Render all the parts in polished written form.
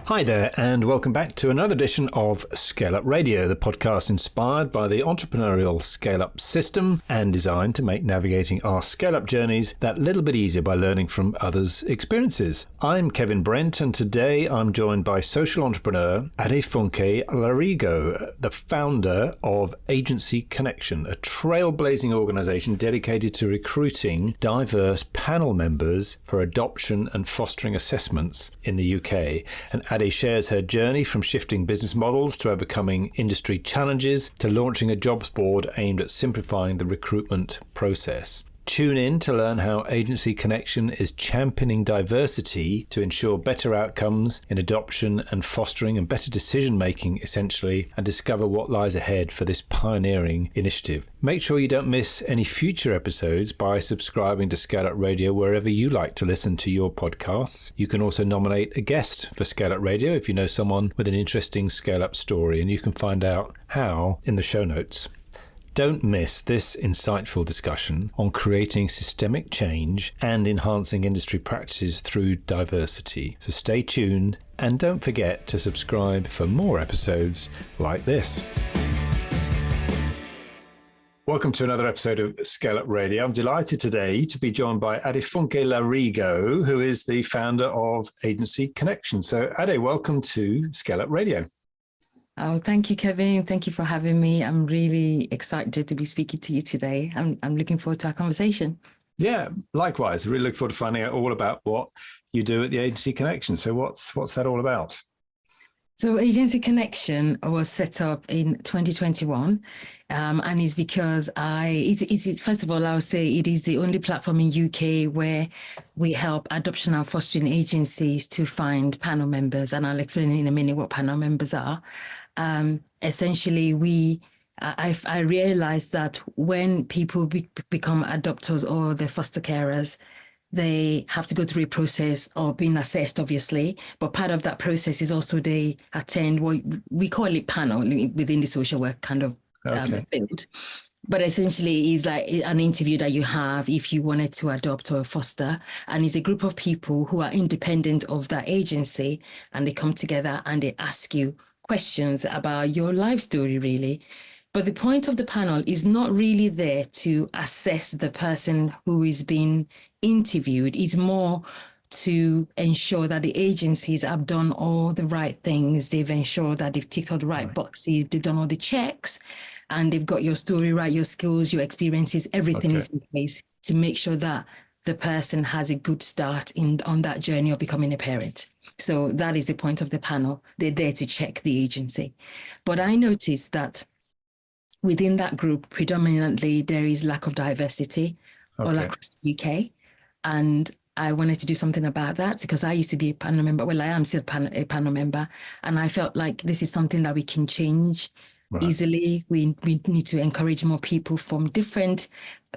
Hi there, and welcome back to another edition of ScaleUp Radio, the podcast inspired by the Entrepreneurial ScaleUp System and designed to make navigating our scale-up journeys that little bit easier by learning from others' experiences. I'm Kevin Brent, and today I'm joined by social entrepreneur Adefunke Larigo, the founder of Agency Connection, a trailblazing organization dedicated to recruiting diverse panel members for adoption and fostering assessments in the UK. And Ade shares her journey from shifting business models to overcoming industry challenges to launching a jobs board aimed at simplifying the recruitment process. Tune in to learn how Agency Connection is championing diversity to ensure better outcomes in adoption and fostering and better decision-making, essentially, and discover what lies ahead for this pioneering initiative. Make sure you don't miss any future episodes by subscribing to ScaleUp Radio wherever you like to listen to your podcasts. You can also nominate a guest for ScaleUp Radio if you know someone with an interesting scale-up story, and you can find out how in the show notes. Don't miss this insightful discussion on creating systemic change and enhancing industry practices through diversity. So stay tuned and don't forget to subscribe for more episodes like this. Welcome to another episode of ScaleUp Radio. I'm delighted today to be joined by Adefunke Larigo, who is the founder of Agency Connection. So Ade, welcome to ScaleUp Radio. Oh, thank you, Kevin. Thank you for having me. I'm really excited to be speaking to you today. I'm looking forward to our conversation. Yeah, likewise. I really look forward to finding out all about what you do at the Agency Connection. So what's that all about? So Agency Connection was set up in 2021, and it's because it's first of all, I would say it is the only platform in UK where we help adoption and fostering agencies to find panel members, and I'll explain in a minute what panel members are. Essentially, I realized that when people become adopters or the foster carers, they have to go through a process of being assessed, obviously, but part of that process is also they attend what we call it panel within the social work kind of field. But essentially, it's like an interview that you have if you wanted to adopt or foster, and it's a group of people who are independent of that agency, and they come together and they ask you questions about your life story, really. But the point of the panel is not really there to assess the person who is being interviewed. It's more to ensure that the agencies have done all the right things. They've ensured that they've ticked all the right boxes, they've done all the checks, and they've got your story right, your skills, your experiences, everything is in place to make sure that the person has a good start on that journey of becoming a parent. So that is the point of the panel. They're there to check the agency. But I noticed that within that group, predominantly, there is lack of diversity all across the UK. And I wanted to do something about that because I used to be a panel member. Well, I am still a panel member. And I felt like this is something that we can change easily. We need to encourage more people from different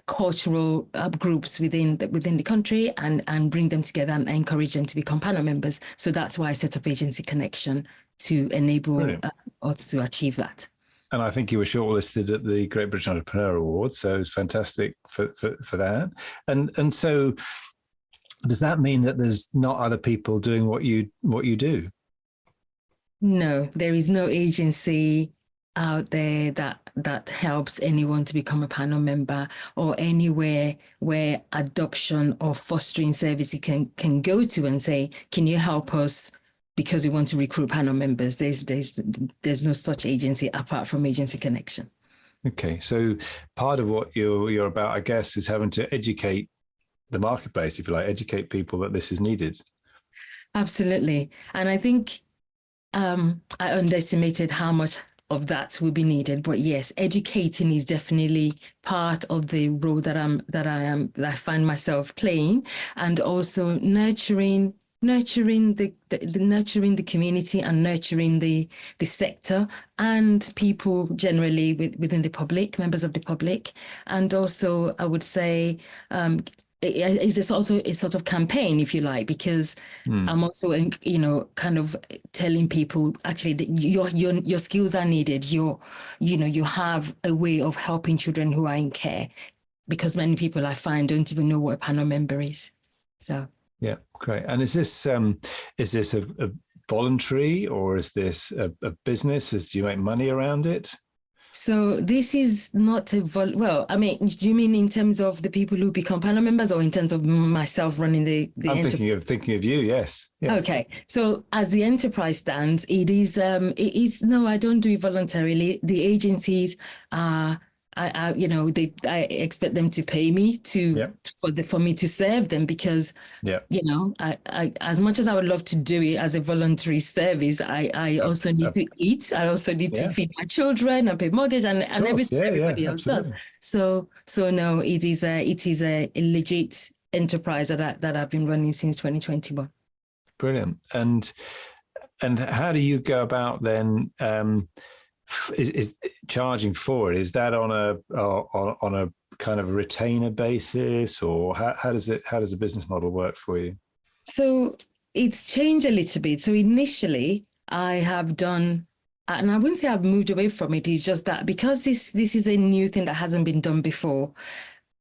cultural groups within the country and bring them together and encourage them to become panel members. So that's why I set up Agency Connection to enable us to achieve that. And I think you were shortlisted at the Great British Entrepreneur Awards, so it's fantastic for that. And so, does that mean that there's not other people doing what you do? No, there is no agency out there that helps anyone to become a panel member, or anywhere where adoption or fostering services can go to and say, can you help us because we want to recruit panel members? There's no such agency apart from Agency Connection. Okay, so part of what you're about, I guess, is having to educate the marketplace, if you like, educate people that this is needed. Absolutely. And I think I underestimated how much of that will be needed. But yes, educating is definitely part of the role that I find myself playing, and also nurturing the community and nurturing the sector and people generally within the public, members of the public. And also, I would say it's also a sort of campaign, if you like, because I'm also, kind of telling people actually that your skills are needed. You have a way of helping children who are in care, because many people I find don't even know what a panel member is. So. Yeah, great. And is this a voluntary, or is this a business? Do you make money around it? So this is not well, I mean, do you mean in terms of the people who become panel members, or in terms of myself running the I'm enterprise? thinking of you. Yes. Okay. So as the enterprise stands, it is no, I don't do it voluntarily. The agencies I expect them to pay me for me to serve them, because I as much as I would love to do it as a voluntary service, I also need to eat. I also need to feed my children and pay mortgage and everything everybody else does. So no, it is a legit enterprise that I've been running since 2021. Brilliant. And how do you go about then? Is charging for it? Is that on a kind of retainer basis, or how does the business model work for you? So it's changed a little bit. So initially I have done, and I wouldn't say I've moved away from it. It's just that because this is a new thing that hasn't been done before,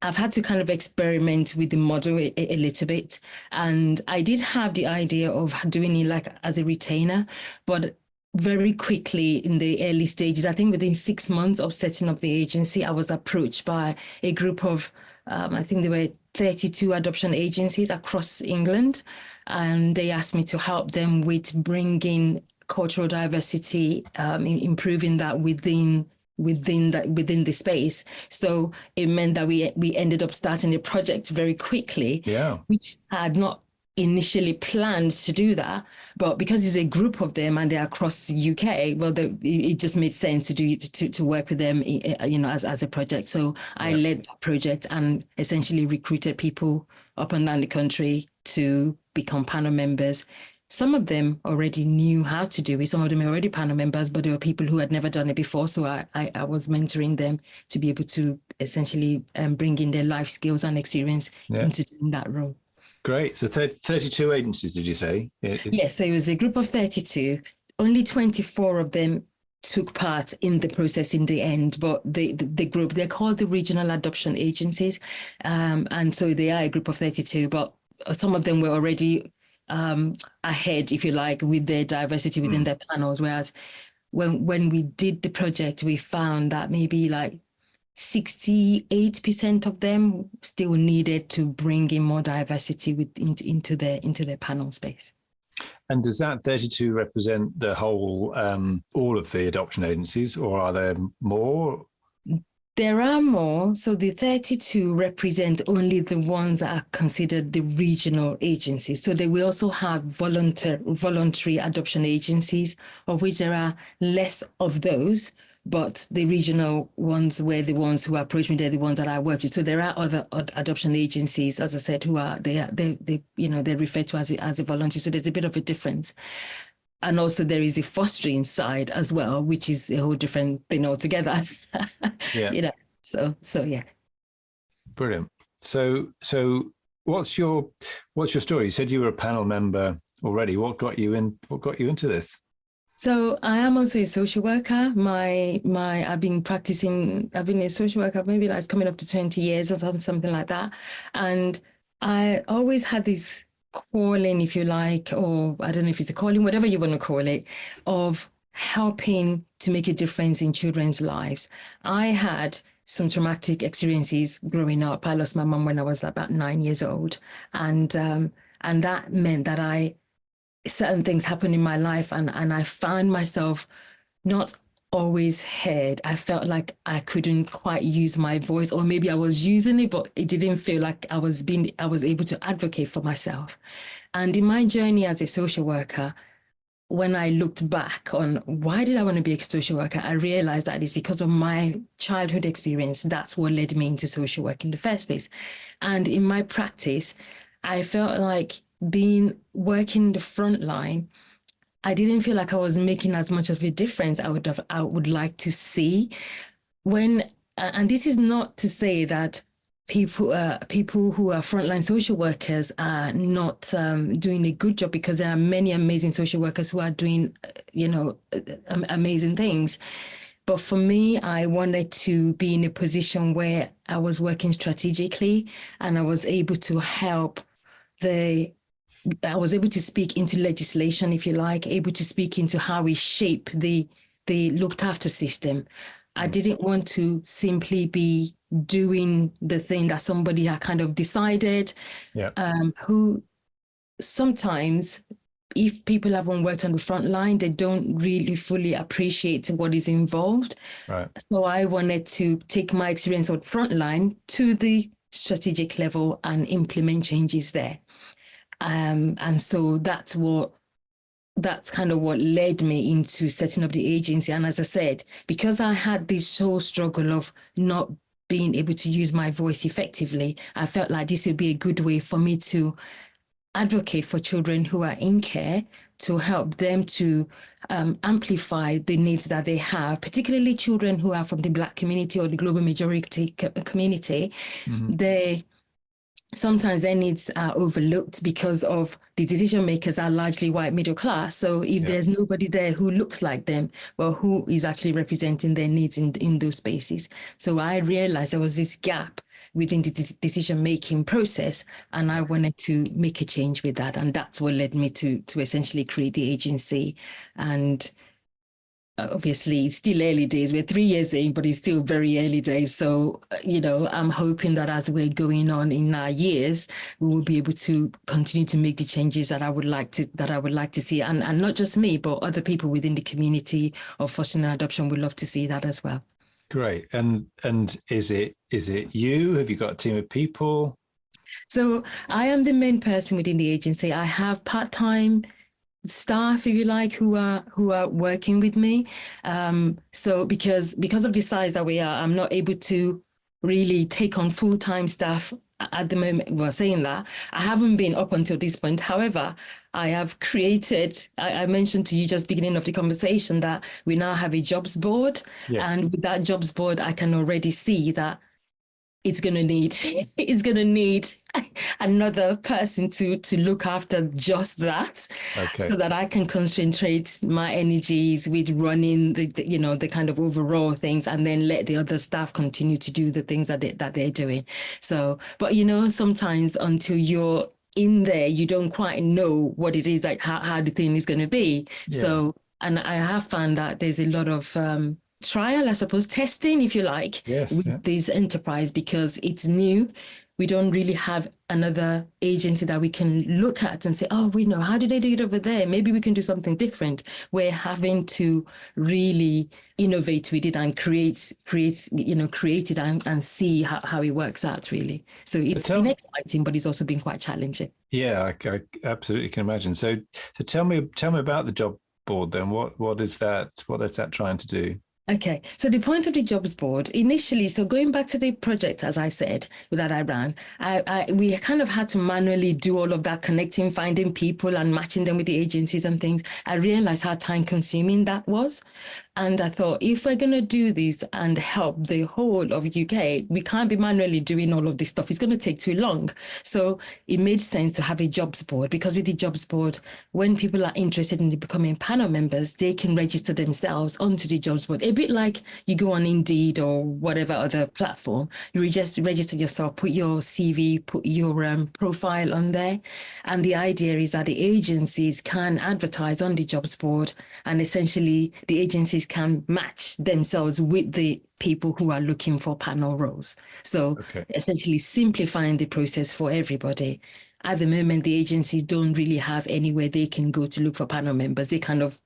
I've had to kind of experiment with the model a little bit. And I did have the idea of doing it like as a retainer, but very quickly in the early stages, I think within 6 months of setting up the agency, I was approached by a group of, I think there were 32 adoption agencies across England. And they asked me to help them with bringing cultural diversity, improving that within the space. So it meant that we ended up starting a project very quickly, which had not initially planned to do that, but because it's a group of them and they're across the UK, well, it just made sense to work with them, as a project. So I led that project and essentially recruited people up and down the country to become panel members. Some of them already knew how to do it. Some of them are already panel members, but there were people who had never done it before. So I was mentoring them to be able to essentially bring in their life skills and experience into doing that role. Great. So 32 agencies, did you say? Yes. So it was a group of 32. Only 24 of them took part in the process in the end, but the group, they're called the regional adoption agencies. And so they are a group of 32, but some of them were already ahead, if you like, with their diversity within their panels. Whereas when we did the project, we found that maybe like 68% of them still needed to bring in more diversity into their panel space. And does that 32 represent the whole, all of the adoption agencies, or are there more? There are more. So the 32 represent only the ones that are considered the regional agencies. So they will also have voluntary adoption agencies, of which there are less of those. But the regional ones were the ones who approached me. They're the ones that I worked with. So there are other adoption agencies, as I said, who are they're referred to as a volunteer. So there's a bit of a difference. And also there is a fostering side as well, which is a whole different thing altogether. So yeah. Brilliant. So what's your story? You said you were a panel member already. What got you into this? So I am also a social worker. I've been a social worker, maybe that's coming up to 20 years or something like that. And I always had this calling, if you like, or I don't know if it's a calling, whatever you want to call it, of helping to make a difference in children's lives. I had some traumatic experiences growing up. I lost my mum when I was about 9 years old. And that meant that certain things happened in my life, and I found myself not always heard. I felt like I couldn't quite use my voice, or maybe I was using it, but it didn't feel like I was able to advocate for myself. And in my journey as a social worker, when I looked back on why did I want to be a social worker, I realized that it's because of my childhood experience. That's what led me into social work in the first place. And in my practice, I felt like working the front line, I didn't feel like I was making as much of a difference I would like to see. And this is not to say that people who are frontline social workers are not doing a good job, because there are many amazing social workers who are doing amazing things. But for me, I wanted to be in a position where I was working strategically and I was able to help the I was able to speak into legislation, if you like, able to speak into how we shape the looked after system. I didn't want to simply be doing the thing that somebody had kind of decided, who sometimes, if people haven't worked on the front line, they don't really fully appreciate what is involved. Right. So I wanted to take my experience on front line to the strategic level and implement changes there. And so that's kind of what led me into setting up the agency. And as I said, because I had this whole struggle of not being able to use my voice effectively, I felt like this would be a good way for me to advocate for children who are in care, to help them to amplify the needs that they have, particularly children who are from the Black community or the global majority community. Sometimes their needs are overlooked because of the decision makers are largely white middle class. So if there's nobody there who looks like them, well, who is actually representing their needs in those spaces? So I realized there was this gap within the decision-making process, and I wanted to make a change with that. And that's what led me to essentially create the agency. And obviously, it's still early days. We're 3 years in, but it's still very early days. So, I'm hoping that as we're going on in our years, we will be able to continue to make the changes that I would like to see. And not just me, but other people within the community of fostering and adoption would love to see that as well. Great. And is it you? Have you got a team of people? So I am the main person within the agency. I have part-time staff, if you like, who are working with me. So because of the size that we are, I'm not able to really take on full-time staff at the moment. Well, saying that, I haven't been up until this point. However, I have created, I mentioned to you just beginning of the conversation that we now have a jobs board. Yes. And with that jobs board, I can already see that it's going to need another person to look after just that. Okay. So that I can concentrate my energies with running the kind of overall things, and then let the other staff continue to do the things that they're doing. So, but sometimes until you're in there, you don't quite know what it is, like how the thing is going to be. Yeah. So, and I have found that there's a lot of trial, I suppose, testing, if you like, with this enterprise, because it's new. We don't really have another agency that we can look at and say, oh, we know, how did they do it over there? Maybe we can do something different. We're having to really innovate with it and create it and see how it works out, really. So it's been exciting, but it's also been quite challenging. Yeah, I absolutely can imagine. So tell me about the job board then. What is that? What is that trying to do? Okay, so the point of the jobs board initially, so going back to the project, as I said, that I ran, we kind of had to manually do all of that, connecting, finding people and matching them with the agencies and things. I realized how time consuming that was. And I thought, if we're going to do this and help the whole of UK, we can't be manually doing all of this stuff. It's going to take too long. So it made sense to have a jobs board, because with the jobs board, when people are interested in becoming panel members, they can register themselves onto the jobs board. A bit like you go on Indeed or whatever other platform, you register yourself, put your CV, put your profile on there. And the idea is that the agencies can advertise on the jobs board, and essentially the agencies can match themselves with the people who are looking for panel roles. So essentially simplifying the process for everybody. At the moment, the agencies don't really have anywhere they can go to look for panel members. They kind of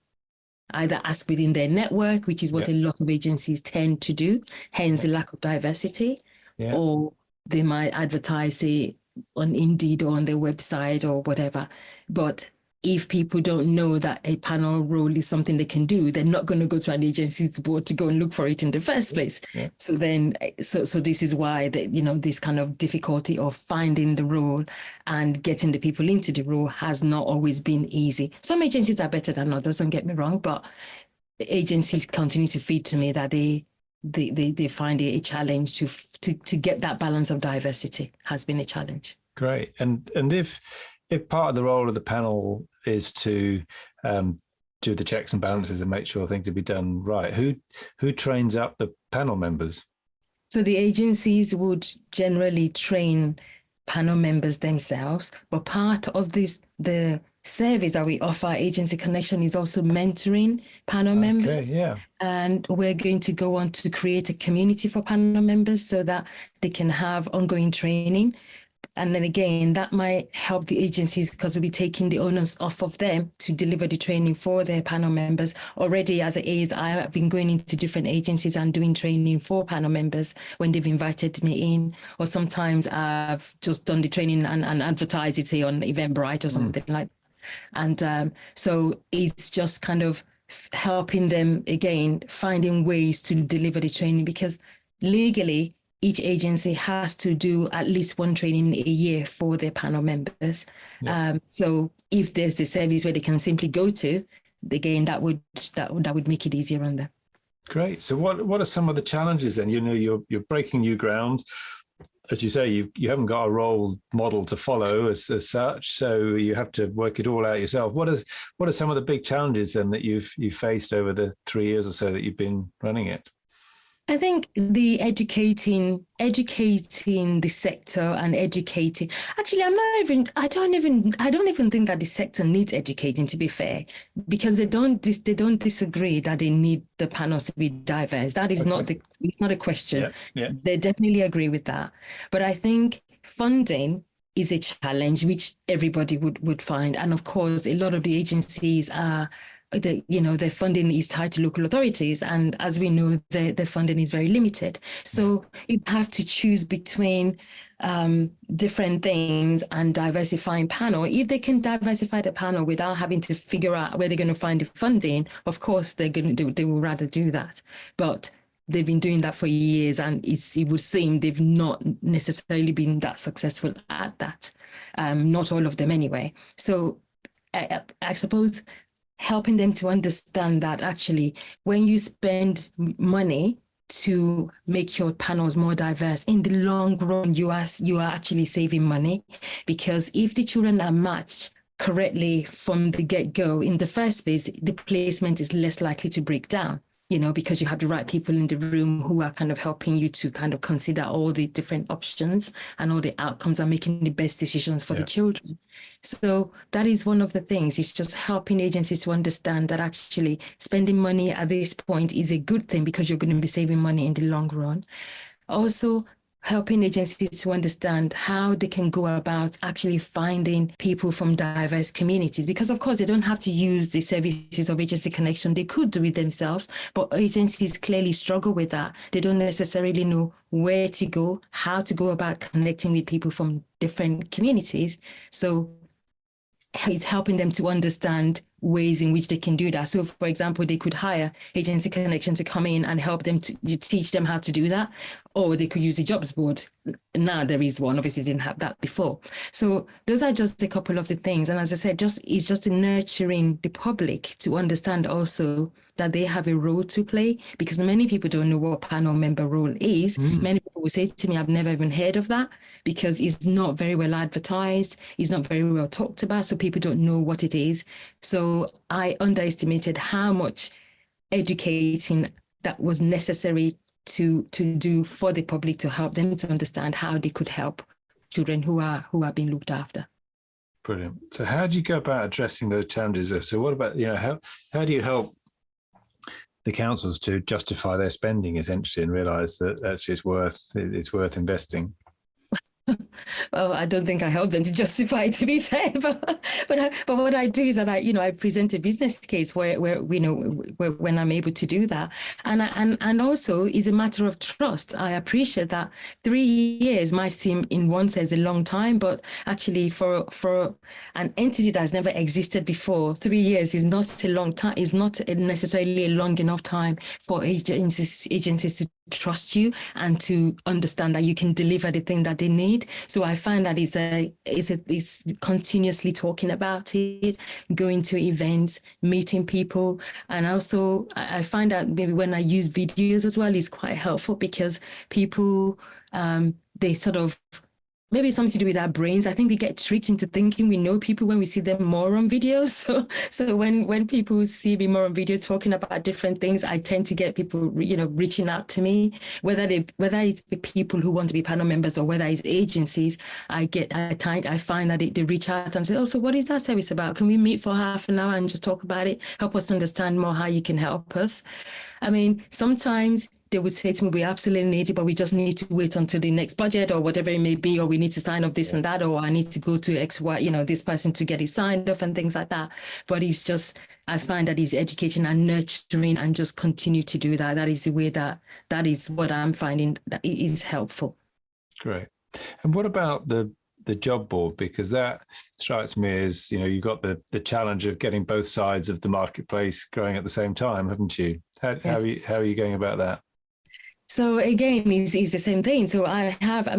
either ask within their network, which is what a lot of agencies tend to do, hence the lack of diversity, or they might advertise, say, on Indeed or on their website or whatever. But if people don't know that a panel role is something they can do, they're not going to go to an agency's board to go and look for it in the first place. Yeah. So this is why this kind of difficulty of finding the role and getting the people into the role has not always been easy. Some agencies are better than others, don't get me wrong, but the agencies continue to feed to me that they find it a challenge to get that balance of diversity. Has been a challenge. Great. And if part of the role of the panel is to do the checks and balances and make sure things will be done right, who trains up the panel members? So the agencies would generally train panel members themselves, but part of the service that we offer Agency Connection is also mentoring panel members. Yeah. And we're going to go on to create a community for panel members so that they can have ongoing training. And then again, that might help the agencies because we'll be taking the onus off of them to deliver the training for their panel members. Already, as it is, I have been going into different agencies and doing training for panel members when they've invited me in, or sometimes I've just done the training and advertised it on Eventbrite or something like that. And so it's just kind of helping them, again, finding ways to deliver the training, because legally, each agency has to do at least one training a year for their panel members. Yeah. So if there's a service where they can simply go to, again, that would make it easier on them. Great. So what are some of the challenges then? You know, you're breaking new ground. As you say, you haven't got a role model to follow as such, so you have to work it all out yourself. What are some of the big challenges then that you've faced over the 3 years or so that you've been running it? I think the educating the sector and educating. Actually, I don't even think that the sector needs educating, to be fair, because they don't disagree that they need the panels to be diverse. That is it's not a question. Yeah. They definitely agree with that. But I think funding is a challenge which everybody would find. And of course, a lot of the agencies are, their funding is tied to local authorities, and as we know, the funding is very limited. So you have to choose between different things and diversifying panel. If they can diversify the panel without having to figure out where they're going to find the funding, of course they will rather do that. But they've been doing that for years, and it would seem they've not necessarily been that successful at that. Not all of them anyway. So I suppose helping them to understand that actually when you spend money to make your panels more diverse, in the long run, you are actually saving money, because if the children are matched correctly from the get-go in the first place, the placement is less likely to break down, because you have the right people in the room who are kind of helping you to kind of consider all the different options and all the outcomes and making the best decisions for the children. So that is one of the things. It's just helping agencies to understand that actually spending money at this point is a good thing because you're going to be saving money in the long run. Also, helping agencies to understand how they can go about actually finding people from diverse communities, because of course they don't have to use the services of Agency Connection. They could do it themselves, but agencies clearly struggle with that. They don't necessarily know where to go, how to go about connecting with people from different communities. So it's helping them to understand ways in which they can do that. So, for example, they could hire Agency Connection to come in and help them to teach them how to do that, or they could use the jobs board. Now there is one. Obviously, they didn't have that before. So those are just a couple of the things. And as I said, it's just nurturing the public to understand also that they have a role to play, because many people don't know what panel member role is. Many people will say to me, I've never even heard of that, because it's not very well advertised. It's not very well talked about. So people don't know what it is. So I underestimated how much educating that was necessary to do for the public, to help them to understand how they could help children who are being looked after. Brilliant. So how do you go about addressing those challenges? So what about, how do you help the councils to justify their spending essentially and realize that actually it's worth investing? Well, I don't think I help them to justify it, to be fair. But what I do is that I present a business case where when I'm able to do that, and also is a matter of trust. I appreciate that 3 years might seem in one sense a long time, but actually for an entity that has never existed before, 3 years is not a long time. Is not necessarily a long enough time for agencies to trust you and to understand that you can deliver the thing that they need. So I find that it's continuously talking about it, going to events, meeting people. And also I find that maybe when I use videos as well is quite helpful, because people, they sort of maybe it's something to do with our brains. I think we get tricked into thinking we know people when we see them more on videos. So when people see me more on video talking about different things, I tend to get people, reaching out to me, whether it's people who want to be panel members or whether it's agencies. I find that they reach out and say, oh, so what is that service about? Can we meet for half an hour and just talk about it? Help us understand more how you can help us. I mean, sometimes they would say to me, we absolutely need it, but we just need to wait until the next budget or whatever it may be, or we need to sign up this and that, or I need to go to X, Y, this person to get it signed off and things like that. But I find that he's educating and nurturing and just continue to do that. That is the way that is what I'm finding that it is helpful. Great. And what about the job board? Because that strikes me as, you've got the challenge of getting both sides of the marketplace growing at the same time, haven't you? How are you going about that? So again, it's the same thing. So I have a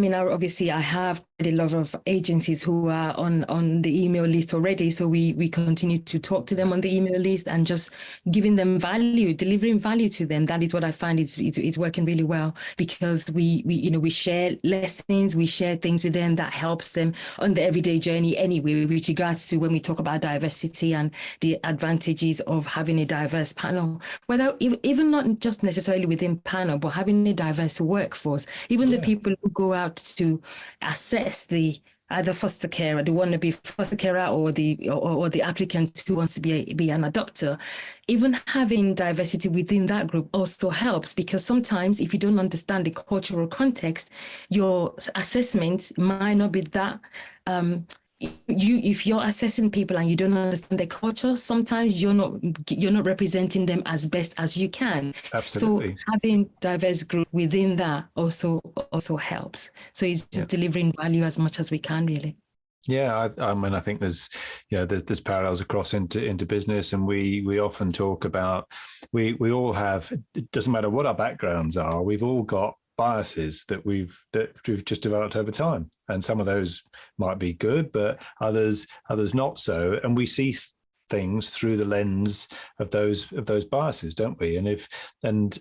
lot of agencies who are on the email list already. So we continue to talk to them on the email list and just giving them value, delivering value to them. That is what I find it's working really well, because we share lessons, we share things with them that helps them on the everyday journey anyway, with regards to when we talk about diversity and the advantages of having a diverse panel, whether even not just necessarily within panel, but having a diverse workforce, even the people who go out to assess the either foster carer, the wannabe foster carer, or the applicant who wants to be an adopter. Even having diversity within that group also helps, because sometimes if you don't understand the cultural context, your assessment might not be that if you're assessing people and you don't understand their culture, sometimes you're not representing them as best as you can. Absolutely. So having diverse group within that also helps. So it's just delivering value as much as we can, really. Yeah, I think there's parallels across into business, and we often talk about we all have. It doesn't matter what our backgrounds are. We've all got biases that we've just developed over time, and some of those might be good, but others not so, and we see things through the lens of those biases, don't we? And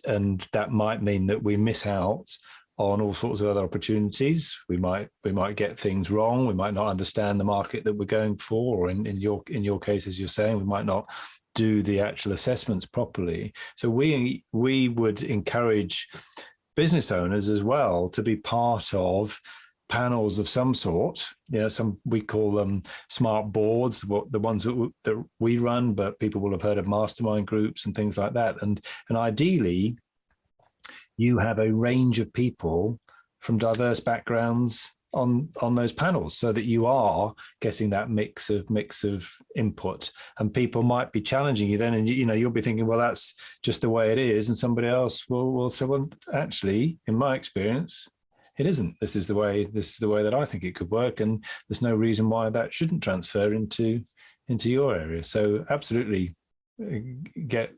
that might mean that we miss out on all sorts of other opportunities. We might get things wrong. We might not understand the market that we're going for, or in your case, as you're saying, we might not do the actual assessments properly. So we would encourage business owners as well to be part of panels of some sort. We call them smart boards, the ones that we run, but people will have heard of mastermind groups and things like that. And ideally, you have a range of people from diverse backgrounds on those panels, so that you are getting that mix of input, and people might be challenging you then, and you'll be thinking, well, that's just the way it is, and somebody else will say, well, actually, in my experience, it isn't. This is the way that I think it could work, and there's no reason why that shouldn't transfer into your area. So absolutely get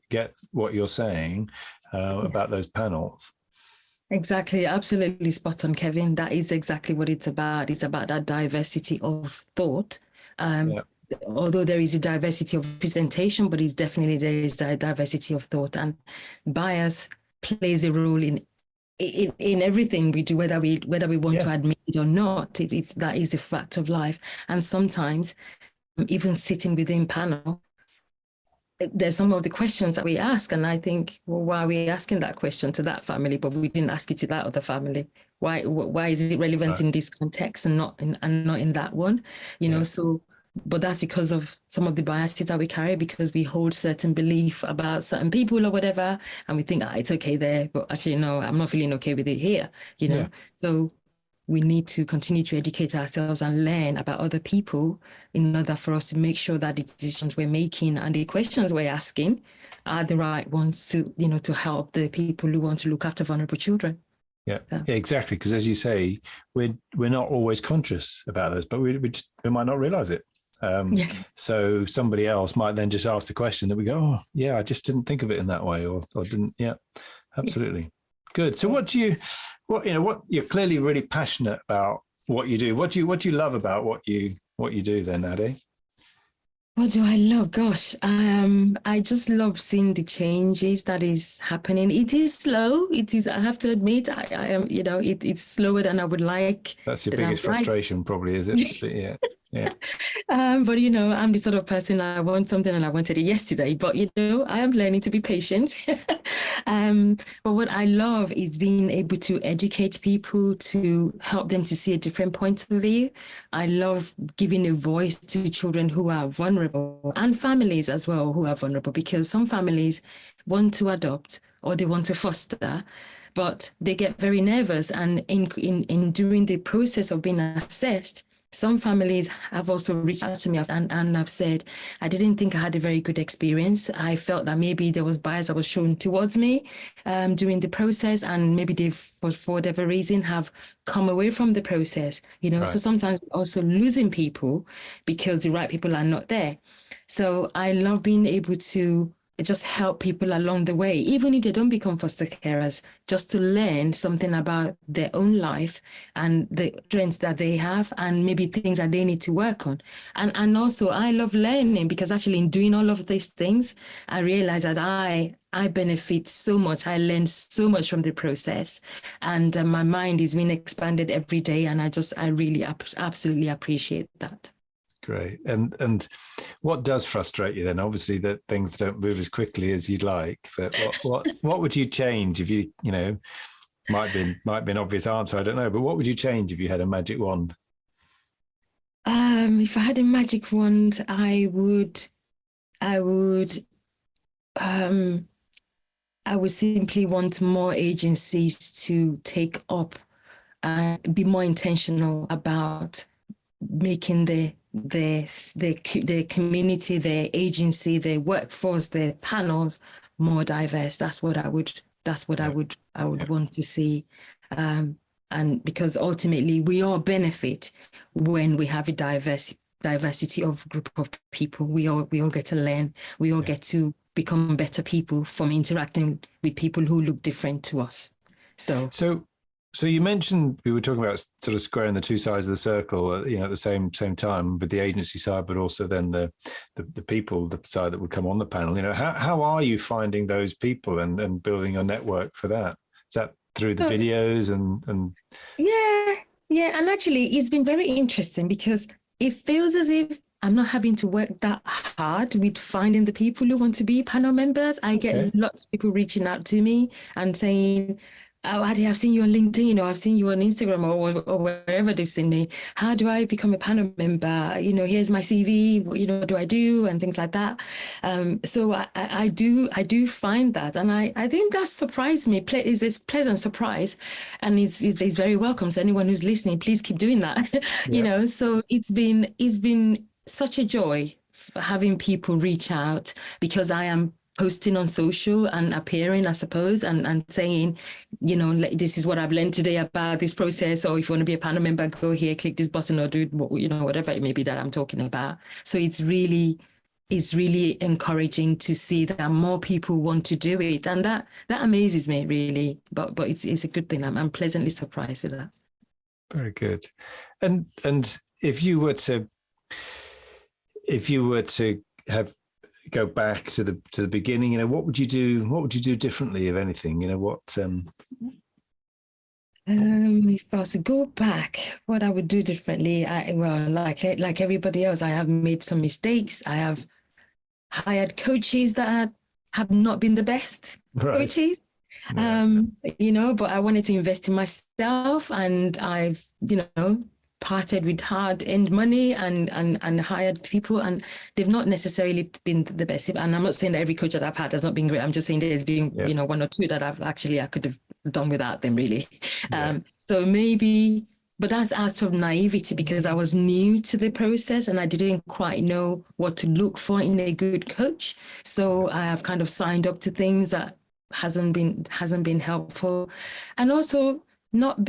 what you're saying about those panels. Exactly. Absolutely spot on, Kevin. That is exactly what it's about. It's about that diversity of thought. Although there is a diversity of presentation, but there is a diversity of thought, and bias plays a role in everything we do, whether we want to admit it or not. That is a fact of life. And sometimes even sitting within panel, there's some of the questions that we ask, and I think, well, why are we asking that question to that family, but we didn't ask it to that other family? Why is it relevant in this context and not in that one? So, but that's because of some of the biases that we carry, because we hold certain belief about certain people or whatever, and we think it's okay there, but actually no, I'm not feeling okay with it here. So we need to continue to educate ourselves and learn about other people in order for us to make sure that the decisions we're making and the questions we're asking are the right ones to help the people who want to look after vulnerable children. Yeah, exactly. Because as you say, we're not always conscious about those, but we might not realize it. Yes. So somebody else might then just ask the question that we go, oh yeah, I just didn't think of it in that way, or didn't. Yeah, absolutely. Yeah. Good. So what you're clearly really passionate about what you do. What do you love about what you do then, Ade? What do I love? Gosh, I just love seeing the changes that is happening. It is slow. It is, I have to admit, I am, it's slower than I would like, That's your than I biggest would like. frustration, probably, is it? But yeah, yeah. But I'm the sort of person I want something and I wanted it yesterday. But I am learning to be patient. But what I love is being able to educate people to help them to see a different point of view. I love giving a voice to children who are vulnerable and families as well who are vulnerable because some families want to adopt or they want to foster, but they get very nervous. And in during the process of being assessed, some families have also reached out to me and have said, I didn't think I had a very good experience. I felt that maybe there was bias that was shown towards me during the process, and maybe they, for whatever reason, have come away from the process. Right. So sometimes also losing people because the right people are not there. So I love being able to just help people along the way, even if they don't become foster carers, just to learn something about their own life and the strengths that they have and maybe things that they need to work on. And also I love learning because actually in doing all of these things, I realize that I benefit so much. I learn so much from the process, and my mind is being expanded every day. And I really absolutely appreciate that. Great. And what does frustrate you then? Obviously that things don't move as quickly as you'd like, but what would you change if might be an obvious answer, I don't know, but what would you change if you had a magic wand? If I had a magic wand, um, I would simply want more agencies to take up and be more intentional about making the community, their agency, their workforce, their panels more diverse. That's what I would want to see. And because ultimately we all benefit when we have a diversity of group of people. We all get to learn. We all get to become better people from interacting with people who look different to us. So you mentioned, we were talking about sort of squaring the two sides of the circle, at the same time with the agency side, but also then the people, the side that would come on the panel. How are you finding those people and building your network for that? Is that through the videos and? Yeah. And actually, it's been very interesting because it feels as if I'm not having to work that hard with finding the people who want to be panel members. I get lots of people reaching out to me and saying, oh, Adi, I've seen you on LinkedIn, or I've seen you on Instagram, or wherever they've seen me. How do I become a panel member? Here's my CV. What do I do? And things like that. So I do find that, and I think that surprised me. Is this pleasant surprise, and it's very welcome. So anyone who's listening, please keep doing that. So it's been such a joy for having people reach out because I am posting on social and appearing, I suppose, and saying, this is what I've learned today about this process. Or if you want to be a panel member, go here, click this button, or do whatever it may be that I'm talking about. So it's really encouraging to see that more people want to do it, and that amazes me really. But it's a good thing. I'm pleasantly surprised with that. Very good. And if you were to go back to the beginning, what would you do? What would you do differently, if anything? If I was to go back, what I would do differently, like everybody else, I have made some mistakes. I have hired coaches that have not been the best coaches. But I wanted to invest in myself, and I've, parted with hard-earned money and hired people, and they've not necessarily been the best. And I'm not saying that every coach that I've had has not been great. I'm just saying there's been, one or two that I could have done without them, really. So maybe, but that's out of naivety because I was new to the process and I didn't quite know what to look for in a good coach. So I have kind of signed up to things that hasn't been helpful, and also not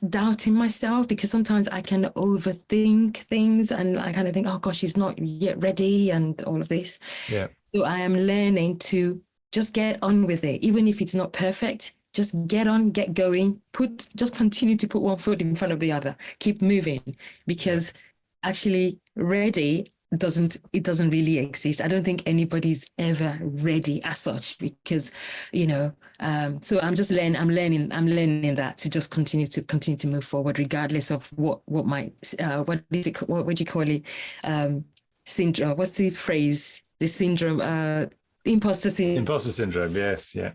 doubting myself, because sometimes I can overthink things and I kind of think, oh gosh, she's not yet ready and all of this. So I am learning to just get on with it, even if it's not perfect. Just get on, get going, just continue to put one foot in front of the other, keep moving, because actually ready doesn't really exist. I don't think anybody's ever ready as such, because so I'm learning that to just continue to move forward regardless of what would you call it, syndrome, what's the phrase, the syndrome, imposter syndrome. Yes. Yeah.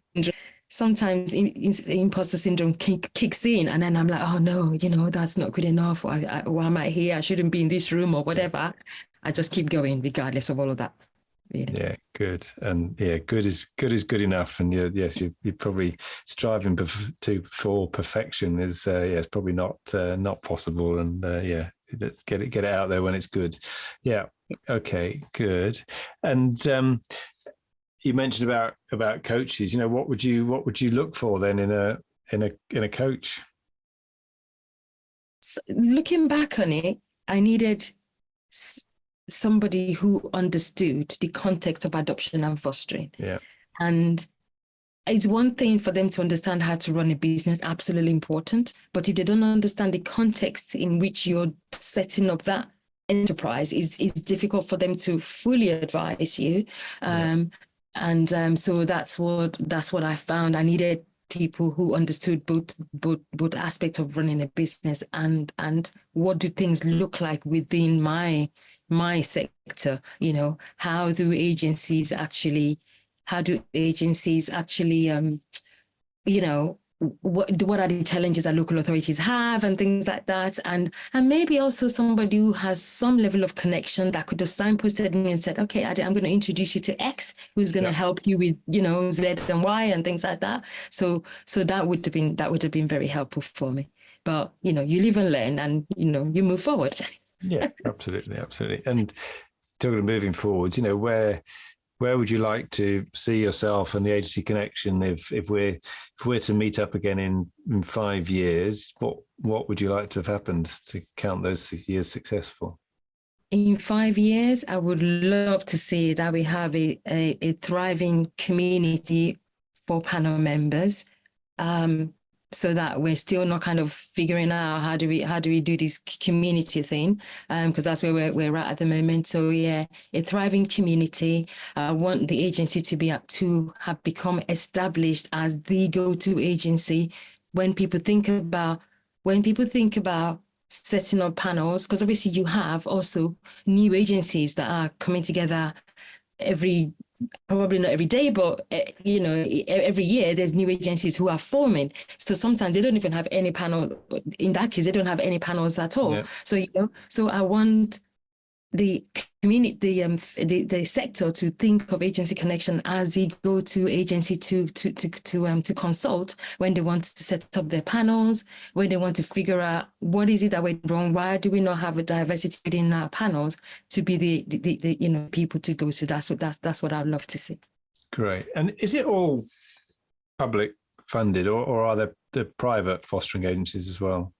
Sometimes imposter syndrome kicks in, and then I'm like, oh no, that's not good enough. Why am I here? I shouldn't be in this room or whatever. I just keep going regardless of all of that. Really. Yeah, good. And yeah, good is good enough. And you're probably striving for perfection is it's probably not possible. And let's get it out there when it's good. Yeah. Okay. Good. And you mentioned about coaches. What would you look for then in a coach? So looking back on it, I needed somebody who understood the context of adoption and fostering. Yeah. And it's one thing for them to understand how to run a business, absolutely important. But if they don't understand the context in which you're setting up that enterprise, it's difficult for them to fully advise you. So that's what I found. I needed people who understood both aspects of running a business and what do things look like within my sector. How do agencies actually what are the challenges that local authorities have and things like that, and maybe also somebody who has some level of connection that could have signposted me and said, okay, Ade, I'm going to introduce you to X who's going to help you with Z and Y and things like that. So that would have been very helpful for me. But you live and learn, and you move forward. Yeah, absolutely. And talking of moving forwards, where would you like to see yourself and the agency connection if we're to meet up again in 5 years? What would you like to have happened to count those years successful? In 5 years, I would love to see that we have a thriving community for panel members, so that we're still not kind of figuring out how do we do this community thing, because that's where we're at the moment. So yeah, a thriving community. I want the agency to have become established as the go-to agency when people think about setting up panels, because obviously you have also new agencies that are coming together probably not every day, but every year there's new agencies who are forming. So sometimes they don't even have any panel. In that case, they don't have any panels at all. Yeah. So I want the community, the sector to think of Agency Connection as the go-to agency to consult when they want to set up their panels, when they want to figure out what is it that went wrong, why do we not have a diversity within our panels, to be the people to go to. That's what I'd love to see. Great. And is it all public funded, or are there private fostering agencies as well?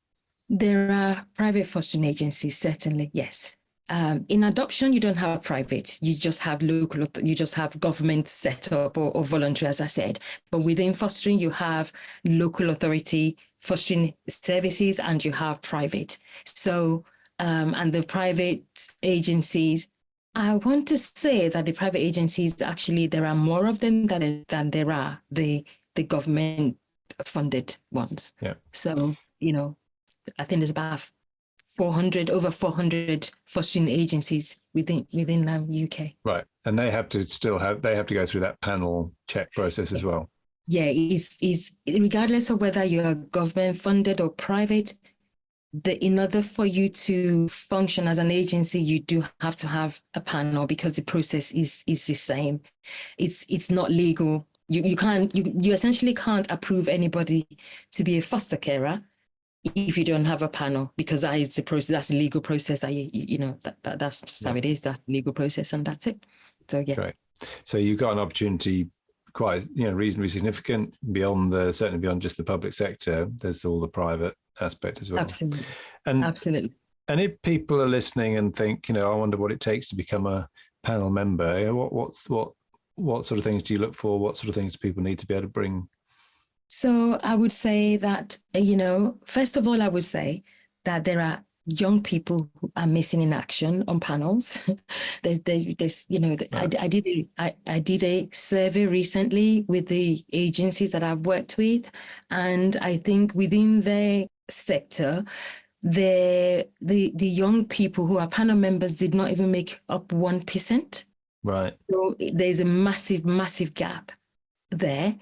There are private fostering agencies, certainly, yes. In adoption, you don't have private, you just have local, you just have government set up or voluntary, as I said. But within fostering, you have local authority fostering services and you have private. So, and the private agencies, I want to say that the private agencies, actually, there are more of them than there are the government funded ones. Yeah. So, I think there's about over 400 fostering agencies within the UK. Right, and they have to go through that panel check process as well. Yeah, it's regardless of whether you're government funded or private. In order for you to function as an agency, you do have to have a panel, because the process is the same. It's not legal. You essentially can't approve anybody to be a foster carer if you don't have a panel, because that is the process. That's the legal process. That's just how it is. That's the legal process, and that's it. So yeah. Great. So you've got an opportunity quite reasonably significant certainly beyond just the public sector. There's all the private aspect as well. Absolutely. Absolutely. And if people are listening and think, I wonder what it takes to become a panel member, what sort of things do you look for? What sort of things do people need to be able to bring? So I would say that, first of all, I would say that there are young people who are missing in action on panels. Right. I did a survey recently with the agencies that I've worked with, and I think within their sector, the young people who are panel members did not even make up 1%. Right. So there's a massive gap there,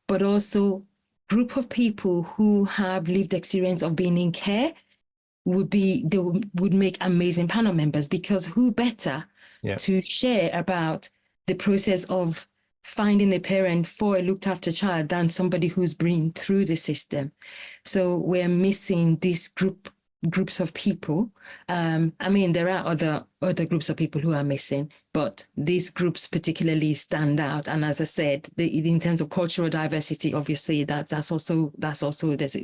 but also group of people who have lived experience of being in care would make amazing panel members, because who better to share about the process of finding a parent for a looked after child than somebody who's been through the system. So we're missing these groups of people. I mean, there are other groups of people who are missing, but these groups particularly stand out. And as I said, in terms of cultural diversity, obviously that's also there's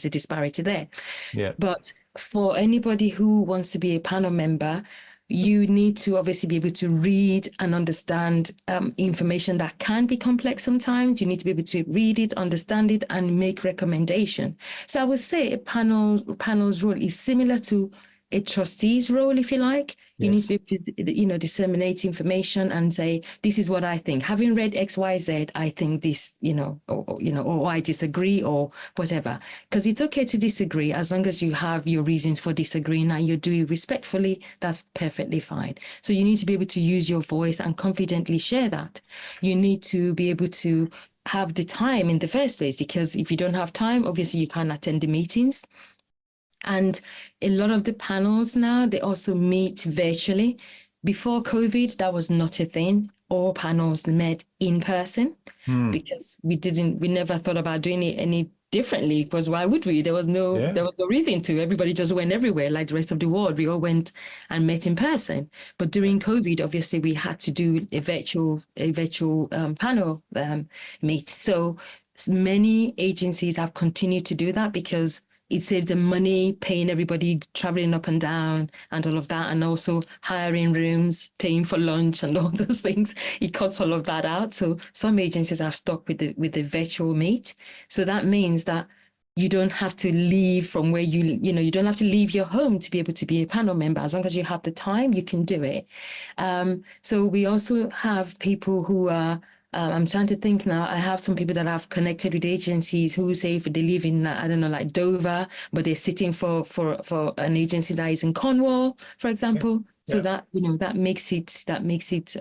a disparity there. Yeah. But for anybody who wants to be a panel member, you need to obviously be able to read and understand information that can be complex sometimes. You need to be able to read it, understand it, and make recommendation. So I would say a panel's role is similar to a trustee's role, if you like. You need to be able to, disseminate information and say, this is what I think. Having read X, Y, Z, I think this, or I disagree or whatever. Because it's okay to disagree as long as you have your reasons for disagreeing and you do it respectfully, that's perfectly fine. So you need to be able to use your voice and confidently share that. You need to be able to have the time in the first place, because if you don't have time, obviously you can't attend the meetings. And a lot of the panels now, they also meet virtually. Before COVID, that was not a thing. All panels met in person because we never thought about doing it any differently, because why would we? There was no reason to. Everybody just went everywhere like the rest of the world. We all went and met in person. But during COVID, obviously, we had to do a virtual panel meet. So many agencies have continued to do that because it saves them money, paying everybody, traveling up and down and all of that, and also hiring rooms, paying for lunch and all those things. It cuts all of that out. So some agencies are stuck with the virtual meet. So that means that you don't have to leave from where you don't have to leave your home to be able to be a panel member. As long as you have the time, you can do it. So we also have people who are I'm trying to think now. I have some people that have connected with agencies who say if they live in, I don't know, like Dover, but they're sitting for an agency that is in Cornwall, for example. So that makes it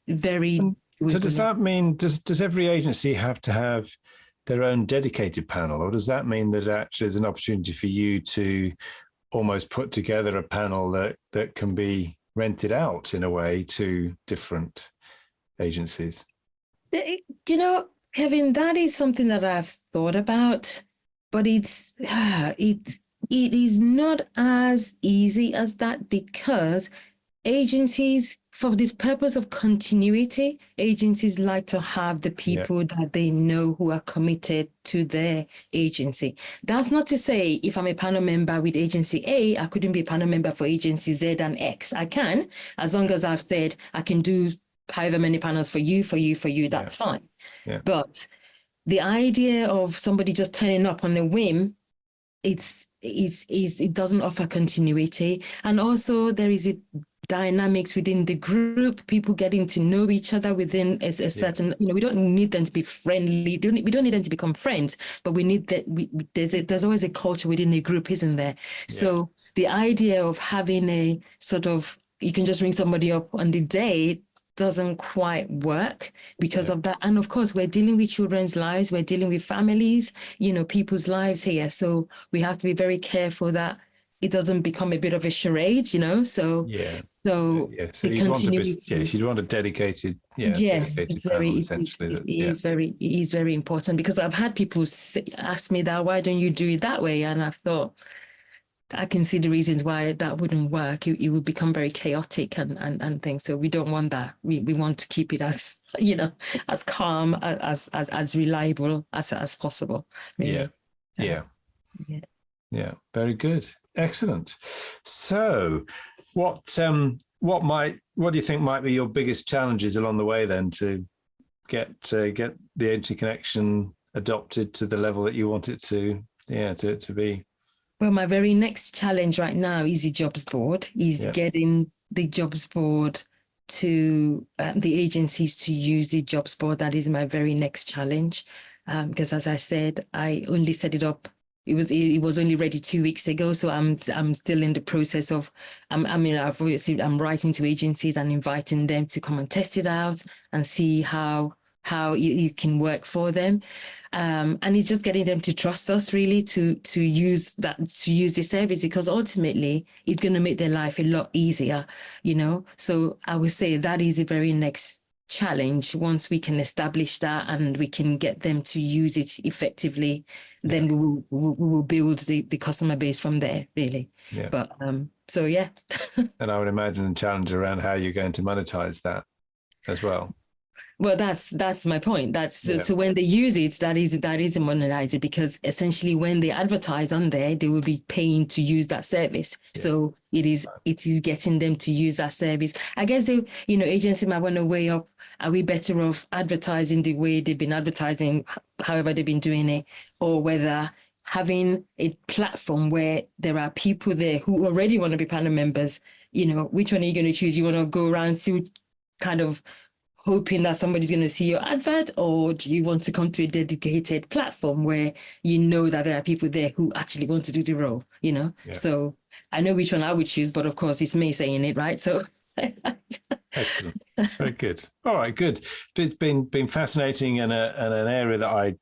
very. So does that mean does every agency have to have their own dedicated panel, or does that mean that actually there's an opportunity for you to almost put together a panel that can be rented out in a way to different agencies? Kevin, that is something that I've thought about, but it is not as easy as that, because agencies, for the purpose of continuity, agencies like to have the people that they know who are committed to their agency. That's not to say if I'm a panel member with agency A, I couldn't be a panel member for agency Z and X. I can, as long as I've said I can do however many panels for you, that's fine. Yeah. But the idea of somebody just turning up on a whim, it doesn't offer continuity. And also there is a dynamics within the group, people getting to know each other within a certain, we don't need them to be friendly. We don't need them to become friends, but we need that. There's always a culture within a group, isn't there? Yeah. So the idea of having a sort of, you can just ring somebody up on the day doesn't quite work because of that. And of course, we're dealing with children's lives, we're dealing with families, people's lives here. So we have to be very careful that it doesn't become a bit of a charade, So So you'd want a dedicated, dedicated panel, essentially. It is very important, because I've had people ask me that, why don't you do it that way? And I've thought, I can see the reasons why that wouldn't work. It would become very chaotic and things. So we don't want that. We want to keep it as, as calm, as reliable as possible. Really. Yeah. Very good. Excellent. So what do you think might be your biggest challenges along the way then to get the agency connection adopted to the level that you want it to be? Well, my very next challenge right now is the jobs board, is Yeah. getting the jobs board to the agencies to use the jobs board. That is my very next challenge. Because as I said, I only set it up. It was only ready 2 weeks ago, so I'm still in the process of. I'm writing to agencies and inviting them to come and test it out and see how you can work for them. And it's just getting them to trust us really to use the service, because ultimately it's going to make their life a lot easier, So I would say that is the very next challenge. Once we can establish that and we can get them to use it effectively, then we will build the customer base from there, really. Yeah. But so yeah. And I would imagine a challenge around how you're going to monetize that as well. Well, that's my point. So when they use it, that is a monetizer, because essentially when they advertise on there, they will be paying to use that service. Yeah. So it is getting them to use that service. I guess agency might want to weigh up, are we better off advertising the way they've been advertising, however they've been doing it, or whether having a platform where there are people there who already want to be panel members, which one are you going to choose? You want to go around to kind of hoping that somebody's going to see your advert, or do you want to come to a dedicated platform where that there are people there who actually want to do the role, Yeah. So I know which one I would choose, but of course it's me saying it, right? So excellent. Very good. All right, good. It's been fascinating, and an area that I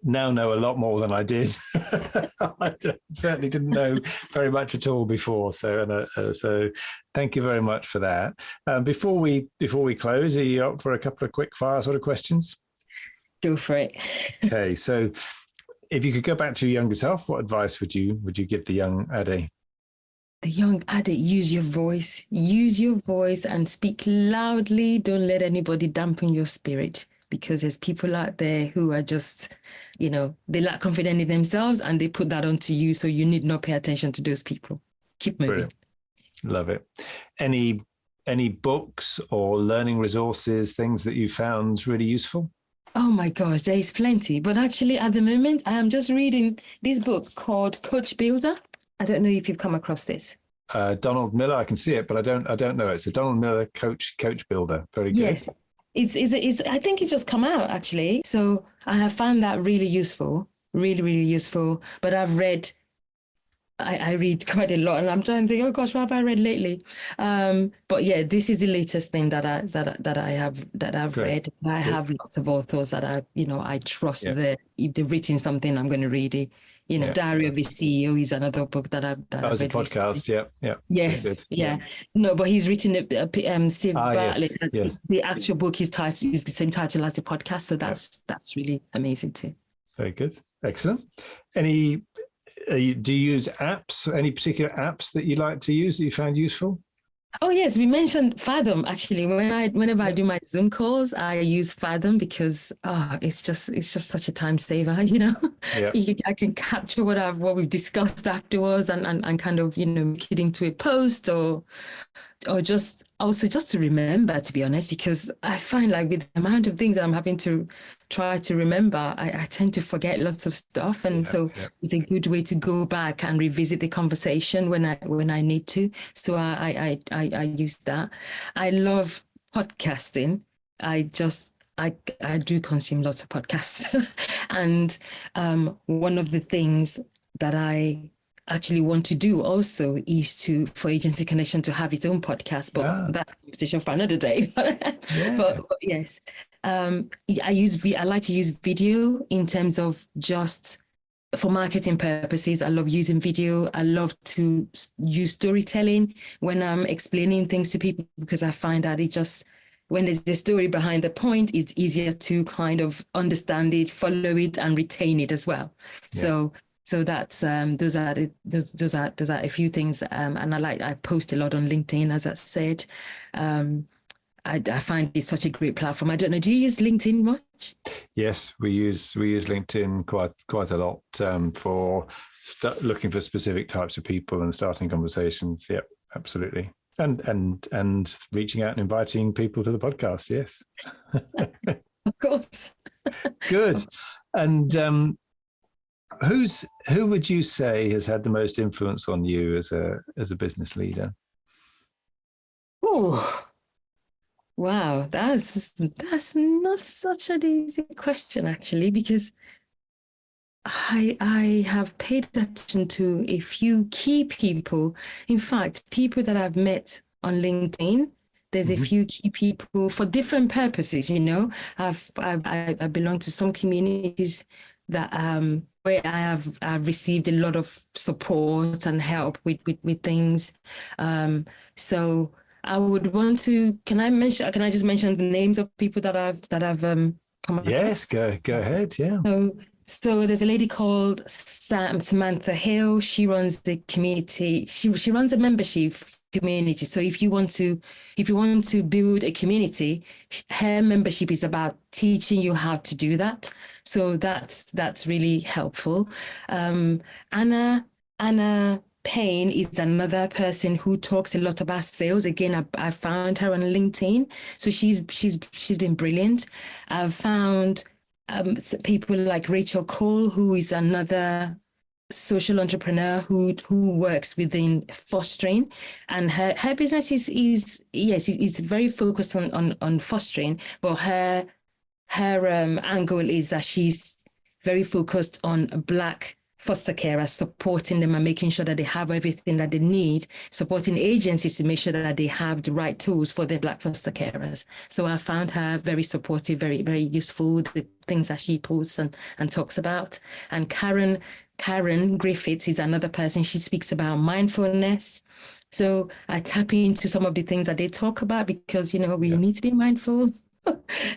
now know a lot more than I did. I certainly didn't know very much at all before. So thank you very much for that. Before we close, are you up for a couple of quick fire sort of questions? Go for it. Okay, so if you could go back to your younger self, what advice would you give the young Ade? The young Ade, use your voice and speak loudly. Don't let anybody dampen your spirit, because there's people out there who are just, they lack confidence in themselves and they put that onto you. So you need not pay attention to those people. Keep moving. Brilliant. Love it. Any books or learning resources, things that you found really useful? Oh my gosh, there is plenty. But actually at the moment, I am just reading this book called Coach Builder. I don't know if you've come across this. Donald Miller, I can see it, but I don't know. It's a Donald Miller Coach Builder. Very good. Yes. It's I think it's just come out actually. So I have found that really useful, really, really useful. But I read quite a lot, and I'm trying to think, oh gosh, what have I read lately? But yeah, this is the latest thing that I've read. I have lots of authors that I trust that if they've written something, I'm going to read it. Diary of a CEO is another book that I've read. A podcast, recently. Yeah. Yes, yeah. No, but he's written Steve Bartlett. Yes. The actual book is the same title as the podcast, so that's really amazing too. Very good, excellent. Do you use apps? Any particular apps that you like to use that you found useful? Oh yes, we mentioned Fathom actually. Whenever I do my Zoom calls, I use Fathom because it's just such a time saver, Yeah. I can capture what we've discussed afterwards and kind of make it into a post or just to remember, to be honest, because I find like with the amount of things that I'm having to try to remember, I tend to forget lots of stuff. And so it's a good way to go back and revisit the conversation when I need to. So I use that. I love podcasting. I do consume lots of podcasts. And one of the things that I actually want to do also is for Agency Connection to have its own podcast, but that's a conversation for another day. But yes, I like to use video in terms of just for marketing purposes. I love using video. I love to use storytelling when I'm explaining things to people, because I find that when there's the story behind the point, it's easier to kind of understand it, follow it, and retain it as well. Yeah. So that's those are a few things, and I post a lot on LinkedIn, as I said. I find it's such a great platform. I don't know, do you use LinkedIn much? Yes, we use LinkedIn quite a lot for looking for specific types of people and starting conversations. Yep, absolutely. And reaching out and inviting people to the podcast. Yes, of course. Good. And Who would you say has had the most influence on you as a business leader? Oh, wow, that's not such an easy question actually, because I have paid attention to a few key people. In fact, people that I've met on LinkedIn. There's a few key people for different purposes. I belong to some communities that where I've received a lot of support and help with things. So I would want to. Can I just mention the names of people that I've come across? Yes, go ahead. Yeah. So there's a lady called Samantha Hill. She runs the community. She runs a membership community. So if you want to build a community, her membership is about teaching you how to do that. So that's really helpful. Anna Payne is another person who talks a lot about sales. Again, I found her on LinkedIn. So she's been brilliant. I've found people like Rachel Cole, who is another social entrepreneur who works within fostering, and her business is very focused on fostering, but her angle is that she's very focused on Black foster carers, supporting them and making sure that they have everything that they need, supporting agencies to make sure that they have the right tools for their Black foster carers. So I found her very supportive, very, very useful, the things that she posts and talks about. And Karen Griffiths is another person. She speaks about mindfulness. So I tap into some of the things that they talk about because, we need to be mindful.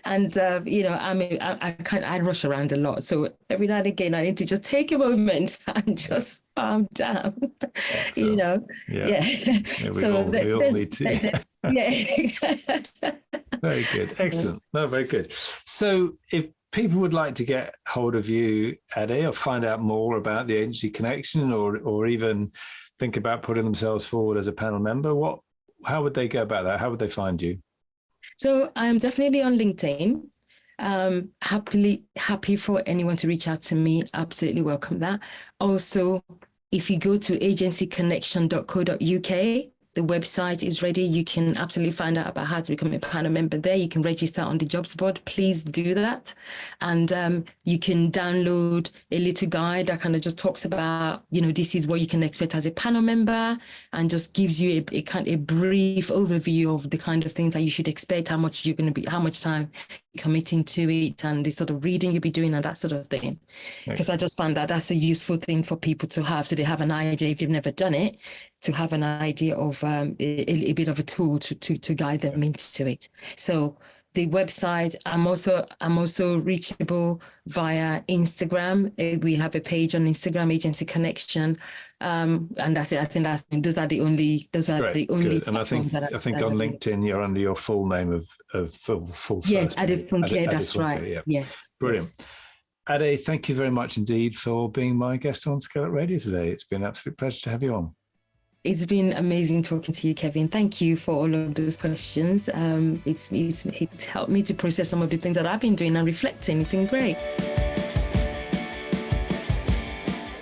And I rush around a lot, so every now and again I need to just take a moment and just calm down. Yeah. We all need to. Very good, excellent. No, very good. So if people would like to get hold of you, Ade, or find out more about the Agency Connection, or even think about putting themselves forward as a panel member, how would they go about that? How would they find you? So I'm definitely on LinkedIn. Happy for anyone to reach out to me. Absolutely welcome that. Also, if you go to agencyconnection.co.uk, the website is ready. You can absolutely find out about how to become a panel member there. You can register on the jobs board. Please do that. And you can download a little guide that kind of just talks about, this is what you can expect as a panel member, and just gives you a brief overview of the kind of things that you should expect, how much time you're committing to it, and the sort of reading you'll be doing and that sort of thing. Because I just found that that's a useful thing for people to have, so they have an idea, if they've never done it, to have an idea of a bit of a tool to guide them into it. So the website, I'm also reachable via Instagram. We have a page on Instagram, Agency Connection, and that's it. I think those are the only. Good. And I think on LinkedIn you're under your full name of full first name. Yes, Adefunke. That's right. Yeah. Yes. Brilliant. Yes. Ade, thank you very much indeed for being my guest on ScaleUp Radio today. It's been an absolute pleasure to have you on. It's been amazing talking to you, Kevin. Thank you for all of those questions. It's helped me to process some of the things that I've been doing and reflecting. It's been great.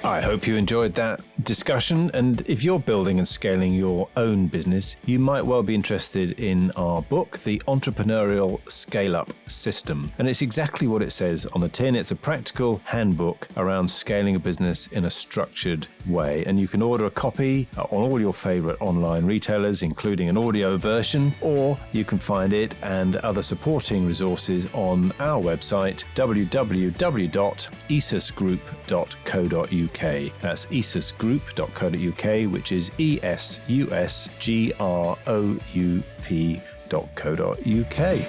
I hope you enjoyed that discussion, and if you're building and scaling your own business, you might well be interested in our book, The Entrepreneurial ScaleUp System. And it's exactly what it says on the tin. It's a practical handbook around scaling a business in a structured way. And you can order a copy on all your favorite online retailers, including an audio version, or you can find it and other supporting resources on our website, www.esusgroup.co.uk. That's esusgroup.co.uk, which is esusgroup.co.uk.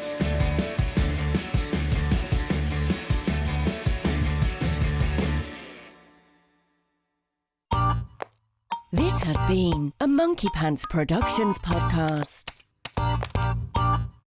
This has been a Monkey Pants Productions podcast.